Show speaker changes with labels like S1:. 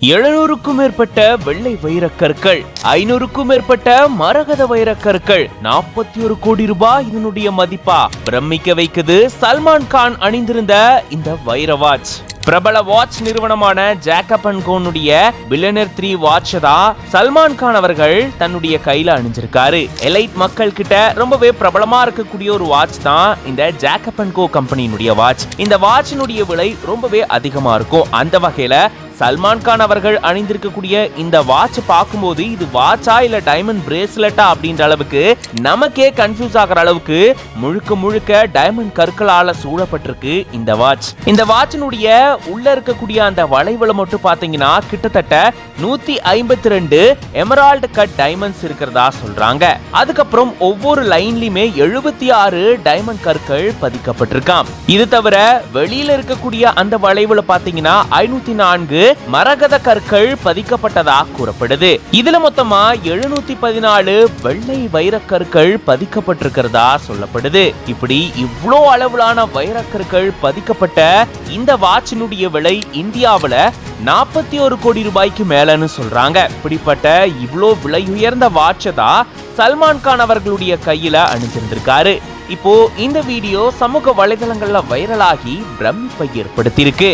S1: 700க்கும் மேற்பட்ட வெள்ளை வைரக்கற்கள், 500க்கும் மேற்பட்ட மரகத வைரக்கற்கள், 41 கோடி ரூபாய் இதனுடைய மதிப்பா பிரமிக்க வைக்குது சல்மான் கான் அணிந்திருந்த இந்த வைர வாட்ச். பிரபல வாட்ச் நிறுவனமான ஜேக்கப் அண்ட் கோனுடைய பில்லியனர் 3 வாட்ச் தான் சல்மான் கான் அவர்கள் தன்னுடைய கையில அணிஞ்சிருக்காரு. எலைட் மக்கள் கிட்ட ரொம்பவே பிரபலமா இருக்கக்கூடிய ஒரு வாட்ச் தான் இந்த ஜேக்கப் அண்ட் கோ கம்பெனியினுடைய வாட்ச். இந்த வாட்சினுடைய விலை ரொம்பவே அதிகமா இருக்கும். அந்த வகையில சல்மான் கான் அவர்கள் அணிந்திருக்கக்கூடிய இந்த வாட்ச் பார்க்கும்போது இது வாட்சா இல்ல டைமண்ட் பிரேஸ்லெட்டா அப்படின்ற அளவுக்கு நமக்கே கன்ஃபியூஸ் ஆகிற அளவுக்கு முழுக்க முழுக்க டைமண்ட் கற்களால சூழப்பட்டிருக்கு இந்த வாட்ச். இந்த வாட்சினுடைய உள்ள இருக்கக்கூடிய அந்த வளைவுல மட்டும் பாத்தீங்கன்னா கிட்டத்தட்ட 152 எமரால்டு கட் டைமண்ட்ஸ் இருக்கிறதா சொல்றாங்க. அதுக்கப்புறம் ஒவ்வொரு லைன்லயுமே 76 டைமண்ட் கற்கள் பதிக்கப்பட்டிருக்காம். இது தவிர வெளியில இருக்கக்கூடிய அந்த வளைவுல பாத்தீங்கன்னா 504 மரகத கற்கள் பதிக்கப்பட்டதாக கூறப்படுது. இதுல மொத்தமா 714 வெள்ளை வைரக்கற்கள் பதிக்கப்பட்டிருக்கிறதா சொல்லப்படுது. இப்படி இவ்வளோ அளவிலான வைரக்கற்கள் பதிக்கப்பட்ட இந்த வாட்சினுடைய விலை இந்தியாவுல 41 கோடி ரூபாய்க்கு மேலன்னு சொல்றாங்க. இப்படிப்பட்ட இவ்வளோ விலை உயர்ந்த வாட்சை தான் சல்மான் கான் அவர்களுடைய கையில அணிஞ்சிருந்திருக்காரு. இப்போ இந்த வீடியோ சமூக வலைதளங்கள்ல வைரலாகி பிரமிப்பை ஏற்படுத்தியிருக்கு.